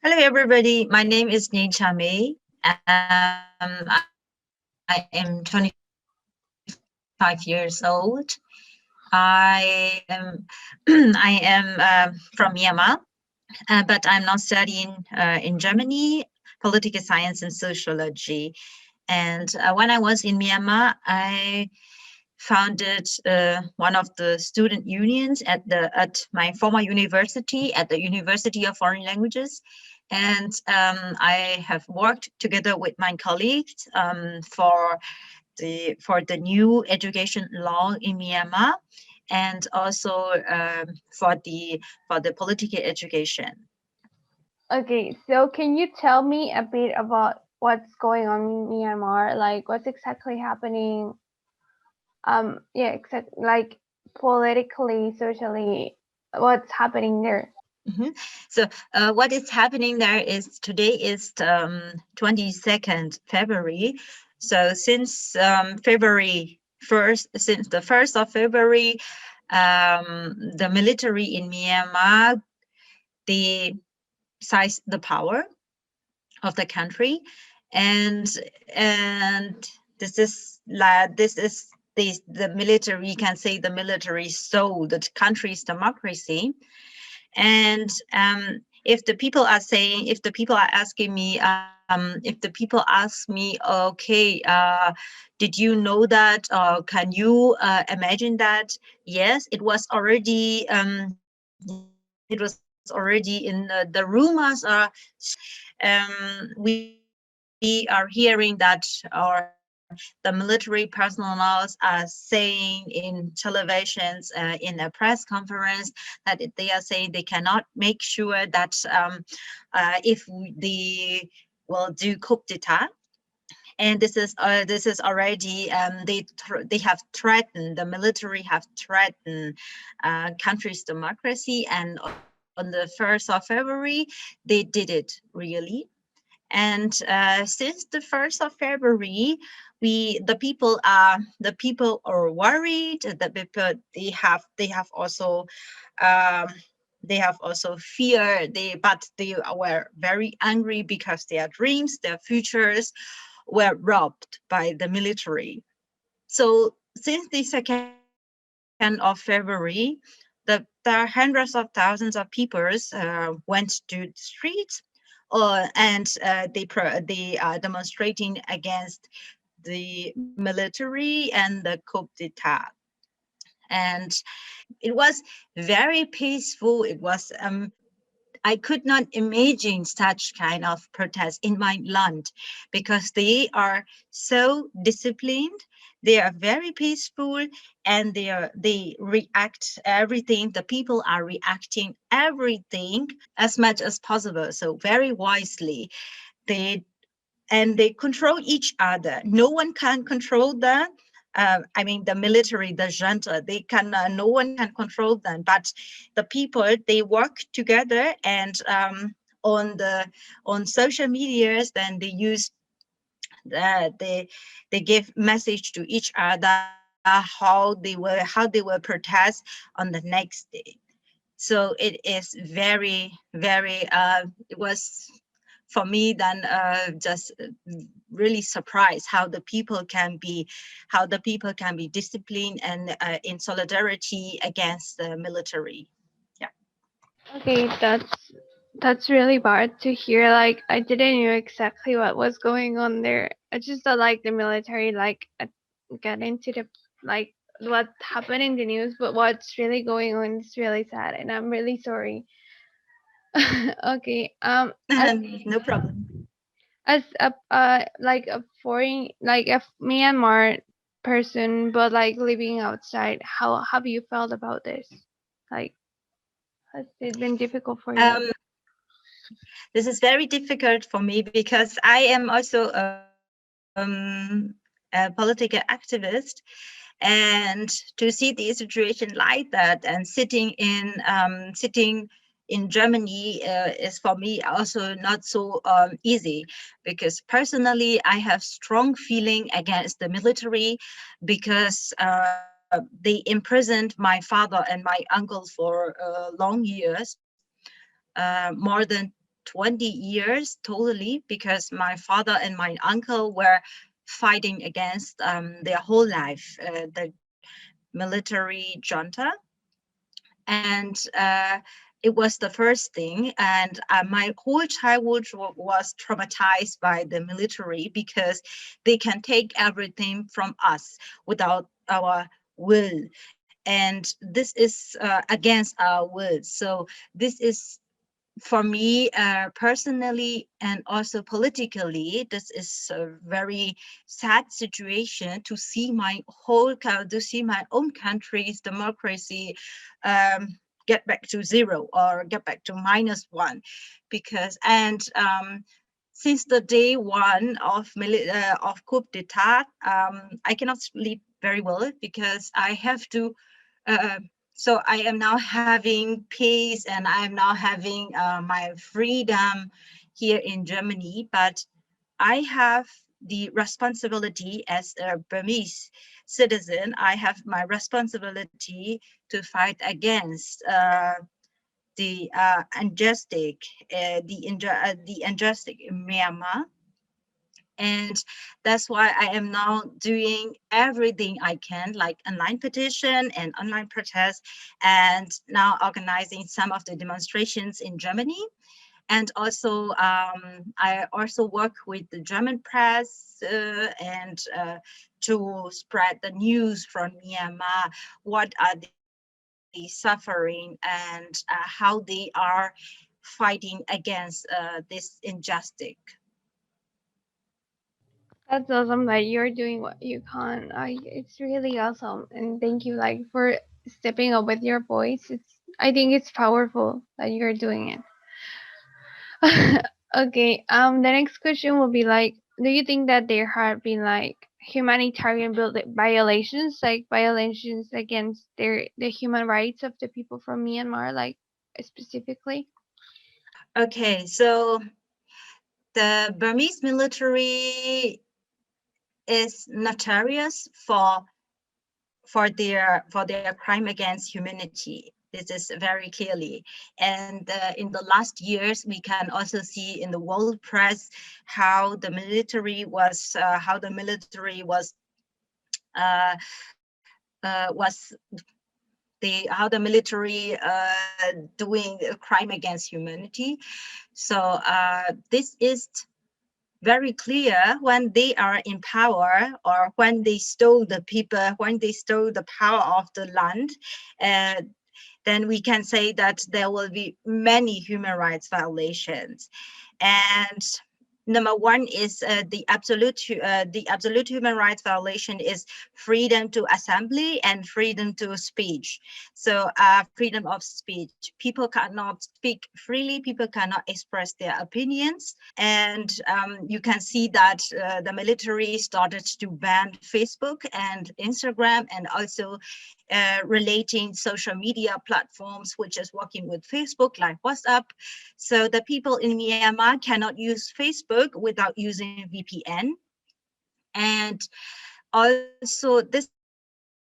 Hello, everybody. My name is Nyen Chan May. I am 25 years old. I am I am from Myanmar, but I'm now studying in Germany political science and sociology. And when I was in Myanmar, I founded one of the student unions at my former university, at the University of Foreign Languages. And I have worked together with my colleagues for the new education law in Myanmar, and also for the political education. Okay, so can you tell me a bit about what's going on in Myanmar? Like, what's exactly happening? Yeah, like politically, socially, what's happening there? Mhm. So what is happening there is today is 22nd February. So since February 1st, since the 1st of February, the military in Myanmar, they seized the power of the country, and and this is the military. You can say the military stole the country's democracy. And if the people are asking me, if the people ask me, okay, did you know that, or can you imagine that? Yes, it was already in the rumors are. We are hearing that, or the military personnel are saying in televisions, in a press conference, that they are saying they cannot make sure that they will do coup d'état. And this is already, they have threatened, the military have threatened country's democracy, and on the 1st of February they did it really. And since the 1st of February, the people are worried. The people, they have also um, fear. They were very angry because their dreams, their futures were robbed by the military. So since the 2nd of February, there are hundreds of thousands of people went to the streets, and they are demonstrating against the military and the coup d'état. And it was very peaceful. I could not imagine such kind of protest in my land, because they are so disciplined. They are very peaceful, and they react everything. The people are reacting everything as much as possible. So very wisely, they they control each other. No one can control them. I mean, the military, the junta, they can. No one can control them. But the people, they work together, and on the on social medias, then they give message to each other how they will protest on the next day. So it is very, very. It was for me then just really surprised how the people can be disciplined and in solidarity against the military. Yeah. Okay, that's really bad to hear. Like, I didn't know exactly what was going on there. I just thought like the military got into the like what happened in the news, but what's really going on is really sad, and I'm really sorry. Okay, No problem. as a like a foreign, like a Myanmar person, but like living outside, how have you felt about this? Like, has it been difficult for you? um, this is very difficult for me because I am also a political activist. And to see the situation like that, and sitting in Germany is for me also not so easy, because personally I have strong feeling against the military, because they imprisoned my father and my uncle for long years, more than 20 years totally, because my father and my uncle were fighting against their whole life the military junta. And it was the first thing. And my whole childhood was traumatized by the military, because they can take everything from us without our will. And this is against our will. So this is, for me personally and also politically, this is a very sad situation to see to see my own country's democracy um, get back to zero or get back to -1. Because and since the day one of coup d'état, I cannot sleep very well, because I have to uh, so I am now having peace, and I am now having my freedom here in Germany. But I have the responsibility as a Burmese citizen. I have my responsibility to fight against the injustice in Myanmar. And that's why I am now doing everything I can, like online petition and online protest, and now organizing some of the demonstrations in Germany. And also I also work with the German press and to spread the news from Myanmar, what are they suffering, and how they are fighting against this injustice. That's awesome that you're doing what you can. It's really awesome, and thank you like for stepping up with your voice. I think it's powerful that you're doing it. Okay. The next question will be like, do you think that there have been like humanitarian violations, like violations against the human rights of the people from Myanmar, like specifically? Okay, so the Burmese military is notorious for their crime against humanity. This is very clearly, and in the last years, we can also see in the world press uh, was how the military doing a crime against humanity. So this is very clear when they are in power, or when they stole the people, when they stole the power of the land. Uh, then we can say that there will be many human rights violations. And number one is the absolute human rights violation is freedom to assembly and freedom to speech. So freedom of speech, people cannot speak freely, people cannot express their opinions. And you can see that the military started to ban Facebook and Instagram, and also relating social media platforms, which is working with Facebook, like WhatsApp. So the people in Myanmar cannot use Facebook without using VPN. And also, this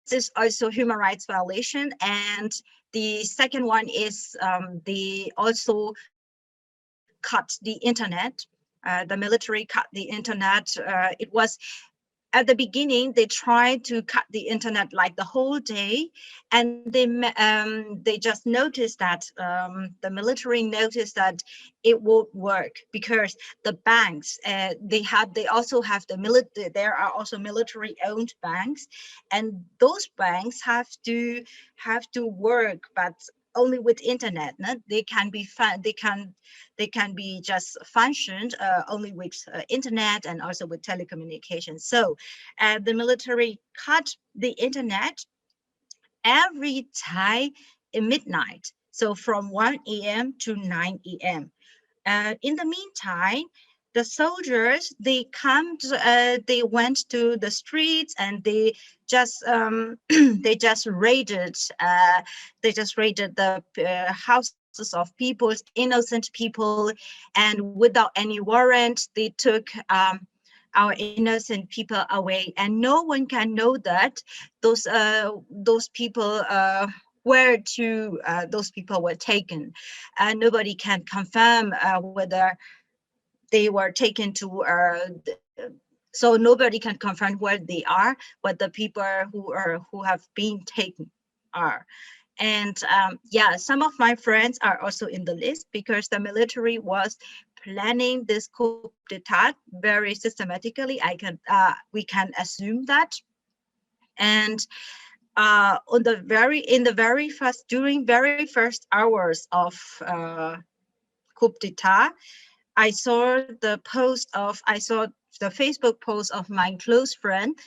is also human rights violation. And the second one is they also cut the internet. The military cut the internet. It was at the beginning, they tried to cut the internet like the whole day, and they just noticed that the military noticed that it won't work, because the banks they also have there are also military owned banks, and those banks have to work, but only with internet. No? They can be just functioned only with internet and also with telecommunications. So the military cut the internet every time in midnight. So from 1 a.m. to 9 a.m. In the meantime, the soldiers they went to the streets, and just they just raided the houses of people, innocent people, and without any warrant, they took our innocent people away, and no one can know that those people where to those people were taken. Nobody can confirm whether they were taken to so nobody can confirm where they are, what the people who have been taken are. And yeah, some of my friends are also in the list because the military was planning this coup d'état very systematically. We can assume that. And in the very first during very first hours of coup d'état, I saw the Facebook post of my close friend,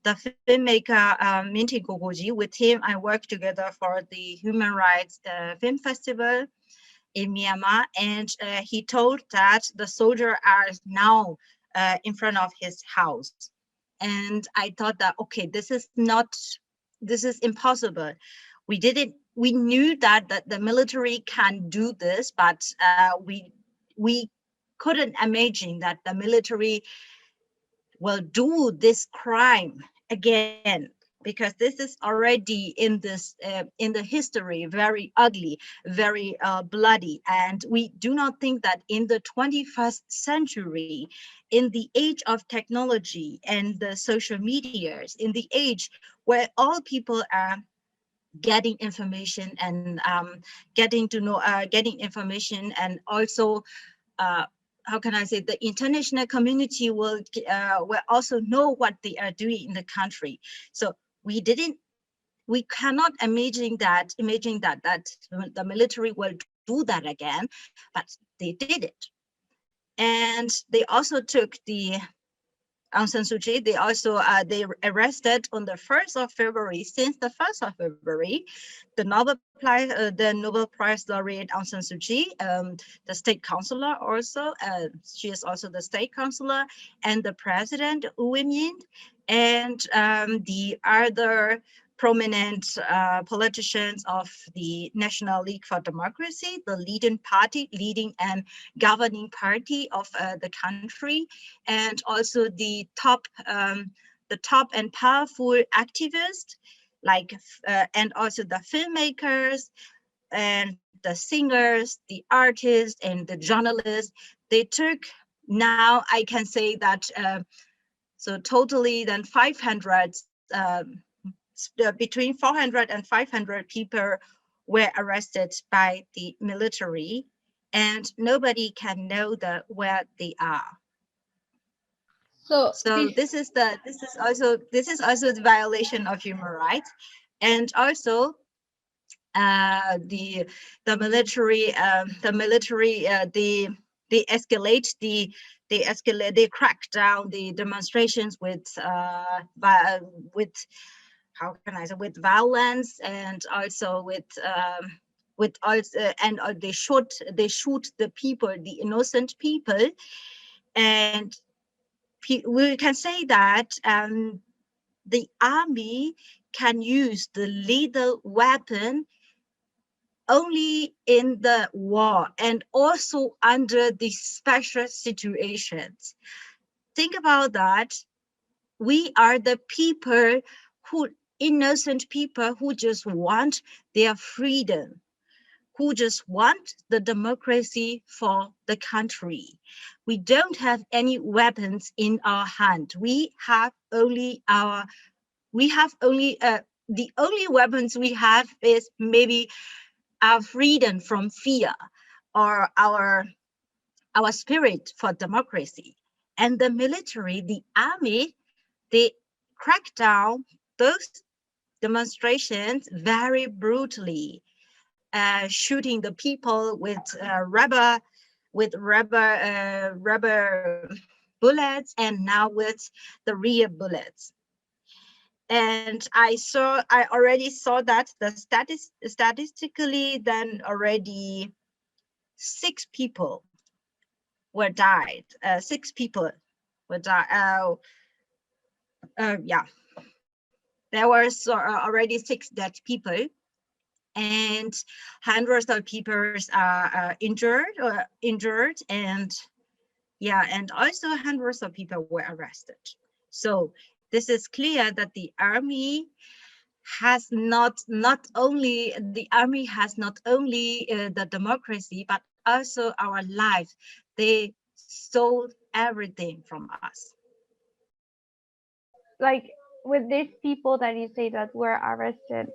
the filmmaker Minty Gogoji. With him, I worked together for the Human Rights Film Festival in Myanmar, and he told that the soldiers are now in front of his house. And I thought that, okay, this is impossible. We knew that the military can do this, but we couldn't imagine that the military will do this crime again, because this is already in the history very ugly, very bloody. And we do not think that in the 21st century, in the age of technology and the social medias, in the age where all people are getting information and getting information, and also uh, how can I say, the international community will also know what they are doing in the country. So we cannot imagine that the military will do that again, but they did it. And they also took the Aung San Suu Kyi. They also they arrested on the 1st of February. Since the 1st of February, the Nobel Prize laureate Aung San Suu Kyi, the state councillor also. She is also the state councillor, and the president Wu Min, and the other prominent politicians of the National League for Democracy, the leading and governing party of the country, and also the top and powerful activists, like and also the filmmakers and the singers, the artists, and the journalists. They took, now I can say that so totally then 500 between 400 and 500 people were arrested by the military, and nobody can know where they are. So So this this is also the violation of human rights. And also the military they crack down the demonstrations with how can I say, with violence, and also with also and they shoot the people, the innocent people. And we can say that the army can use the lethal weapon only in the war and also under the special situations. Think about that. We are the people innocent people who just want their freedom, who just want the democracy for the country. We don't have any weapons in our hand. We have only the only weapons we have is maybe our freedom from fear, or our spirit for democracy. And the military, the army, they crack down those demonstrations very brutally, shooting the people rubber bullets, and now with the real bullets. And I already saw that statistically, then already 6 people were died. 6 people were died. Yeah, there was already 6 dead people, and hundreds of people are injured, and yeah, and also hundreds of people were arrested. So this is clear that the army has not only the army has not only the democracy but also our life. They stole everything from us. Like with these people that you say that were arrested,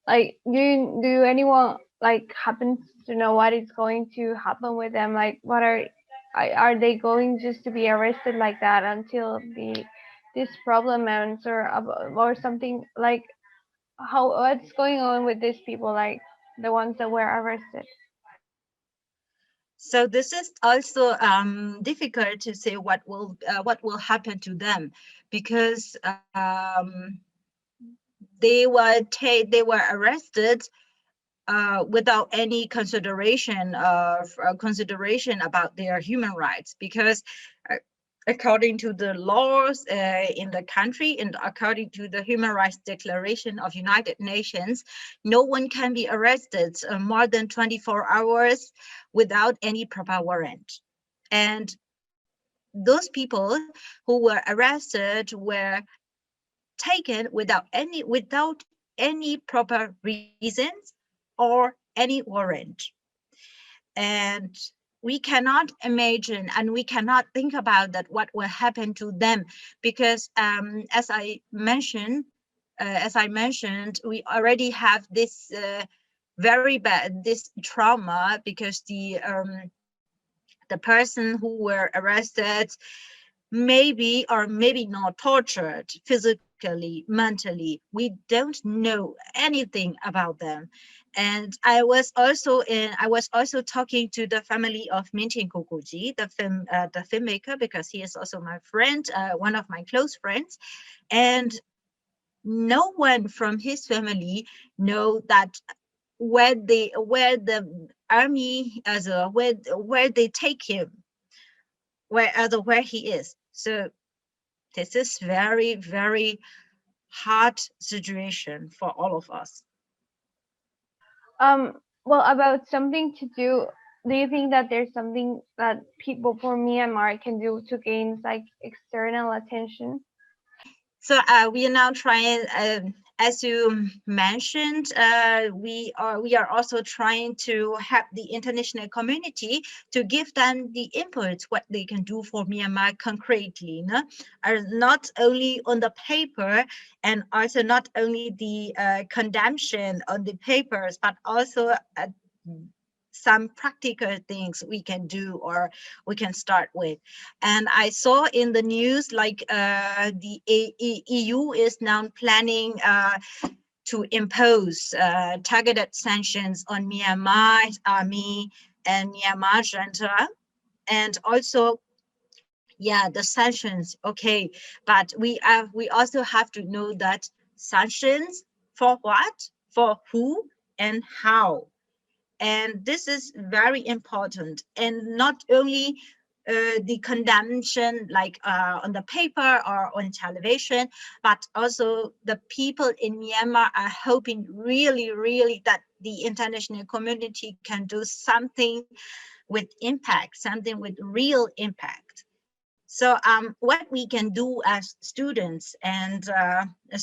like do anyone like happens to know what is going to happen with them? Like what are they going just to be arrested like that until the this problem ends, or something? Like how what's going on with these people, like the ones that were arrested? So this is also difficult to say what will happen to them, because they were arrested without any consideration about their human rights, because uh, according to the laws in the country and according to the Human Rights Declaration of United Nations, no one can be arrested more than 24 hours without any proper warrant. And those people who were arrested were taken without any proper reasons or any warrant. And we cannot imagine and we cannot think about that what will happen to them, because as I mentioned, we already have this very bad this trauma, because the person who were arrested maybe or maybe not tortured physically, mentally. We don't know anything about them. And I was also talking to the family of Mintin Kokuji, the filmmaker, because he is also my friend, one of my close friends. And no one from his family know that where the army as a where they take him, where he is. So this is very, very hard situation for all of us. Well, about something to do you think that there's something that people from Myanmar can do to gain like external attention? So we are now trying, as you mentioned, we are also trying to help the international community to give them the inputs what they can do for Myanmar concretely, no? Not only on the paper, and also not only the condemnation on the papers, but also some practical things we can do or we can start with. And I saw in the news like the EU is now planning to impose targeted sanctions on Myanmar's army and Myanmar junta. And also, yeah, the sanctions, okay, but we also have to know that sanctions for what, for who, and how. And this is very important, and not only the condemnation like on the paper or on television, but also the people in Myanmar are hoping really, really that the international community can do something with impact, something with real impact. So what we can do as students and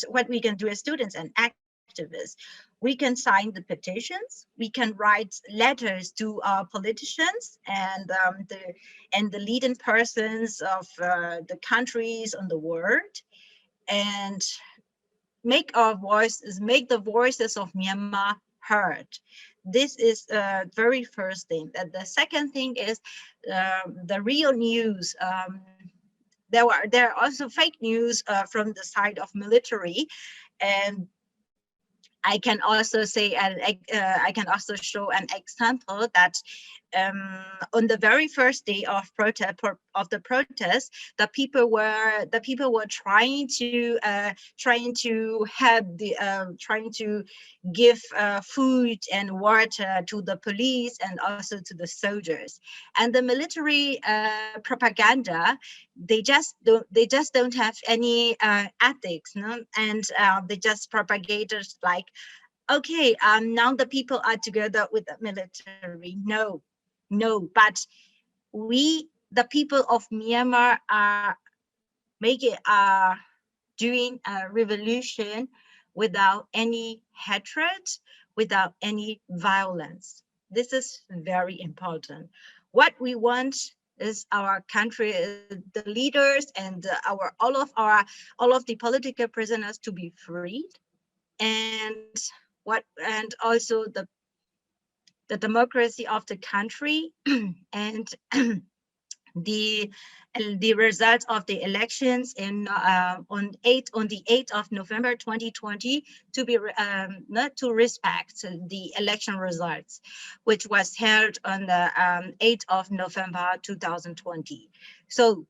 what we can do as students and activists, we can sign the petitions, we can write letters to our politicians and the leading persons of the countries on the world, and make the voices of Myanmar heard. This is very first thing. And the second thing is the real news. There are also fake news from the side of military, and I can also say, I can also show an example that on the very first day of the protest, the people were trying to help trying to give food and water to the police and also to the soldiers. And the military propaganda, they just don't have any ethics, no? And they just propagated like, okay, now the people are together with the military. No, no, but the people of Myanmar are making doing a revolution without any hatred, without any violence. This is very important. What we want is our country, the leaders and all of the political prisoners to be freed, and also the democracy of the country and the the results of the elections in on the 8th of November 2020 to be not to respect the election results, which was held on the 8th of November 2020. So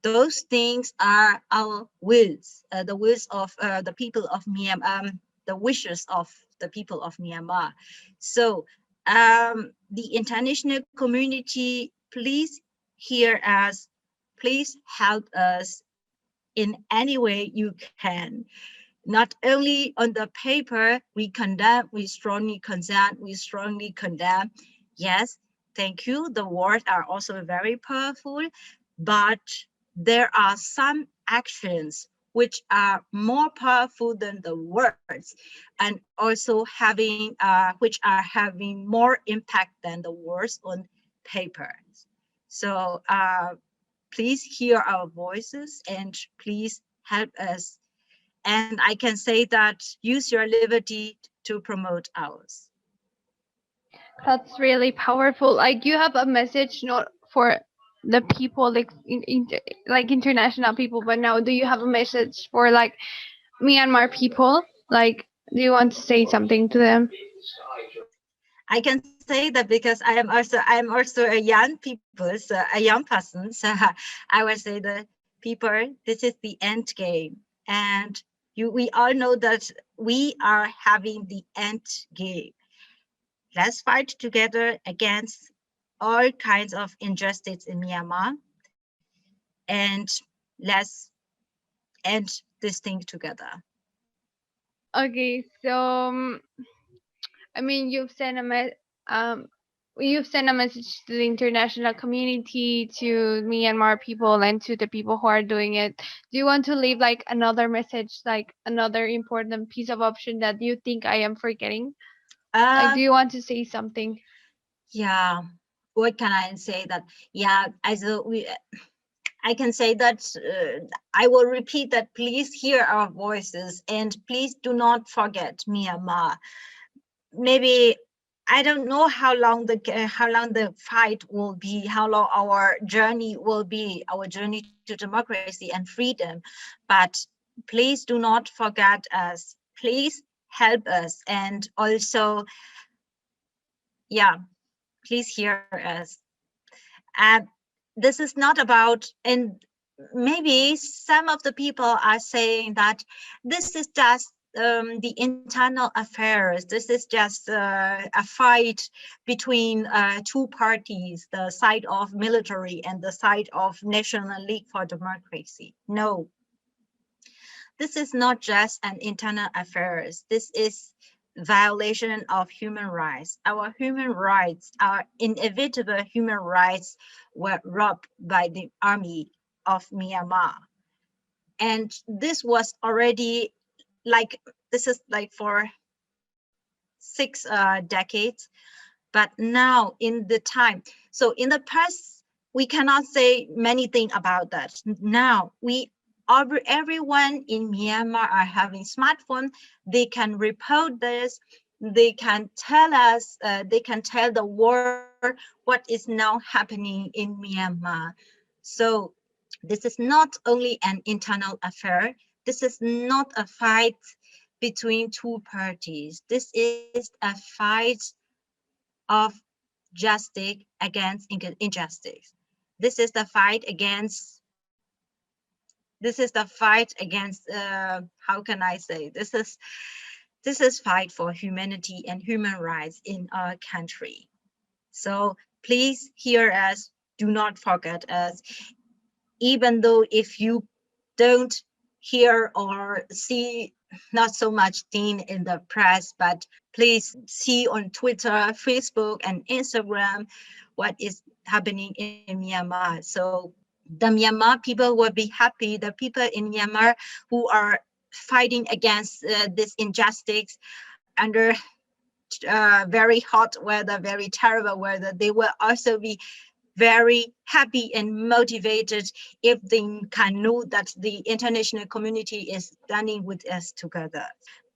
those things are our wills, the wills of the people of Myanmar, the wishes of the people of Myanmar. So the international community, please hear us, please help us in any way you can. Not only on the paper, we condemn, we strongly consent, we strongly condemn. Yes, thank you. The words are also very powerful, but there are some actions which are more powerful than the words, and also which are having more impact than the words on paper. So please hear our voices and please help us. And I can say that use your liberty to promote ours. That's really powerful. Like you have a message not for the people like like international people, but now do you have a message for like Myanmar people? Like, do you want to say something to them? I can say that because I am also a young people, so a young person. So I will say the people, this is the end game. And we all know that we are having the end game. Let's fight together against all kinds of injustice in Myanmar, and let's end this thing together. Okay, so I mean, um, you've sent a message to the international community, to Myanmar people, and to the people who are doing it. Do you want to leave like another message, like another important piece of option that you think I am forgetting? Like, Uh, do you want to say something? yeah. What can I say that? Yeah, also I can say that I will repeat that please hear our voices and please do not forget Myanmar. Maybe I don't know how long the fight will be, how long our journey will be, our journey to democracy and freedom. But please do not forget us. Please help us, and also, yeah, please hear us. And this is not about, and maybe some of the people are saying that this is just the internal affairs. This is just a fight between two parties, the side of military and the side of National League for Democracy. No, this is not just an internal affairs. This is violation of human rights. Our human rights, our inevitable human rights were robbed by the army of Myanmar. And this was already like, this is like for 6 decades, but now in the time, so in the past, we cannot say many things about that. Now everyone in Myanmar are having smartphone. They can report this. They can tell us. They can tell the world what is now happening in Myanmar. So this is not only an internal affair. This is not a fight between two parties. This is a fight of justice against injustice. This is the fight against. This is the fight against. How can I say? This is fight for humanity and human rights in our country. So please hear us. Do not forget us. Even though if you don't hear or see not so much thing in the press, but please see on Twitter, Facebook, and Instagram what is happening in Myanmar. So the Myanmar people will be happy. The people in Myanmar who are fighting against this injustice under very hot weather, very terrible weather. They will also be very happy and motivated if they can know that the international community is standing with us together.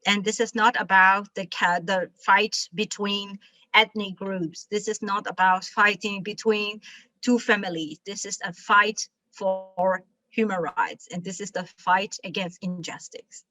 And this is not about the fight between ethnic groups. This is not about fighting between two families. This is a fight for human rights, and this is the fight against injustice.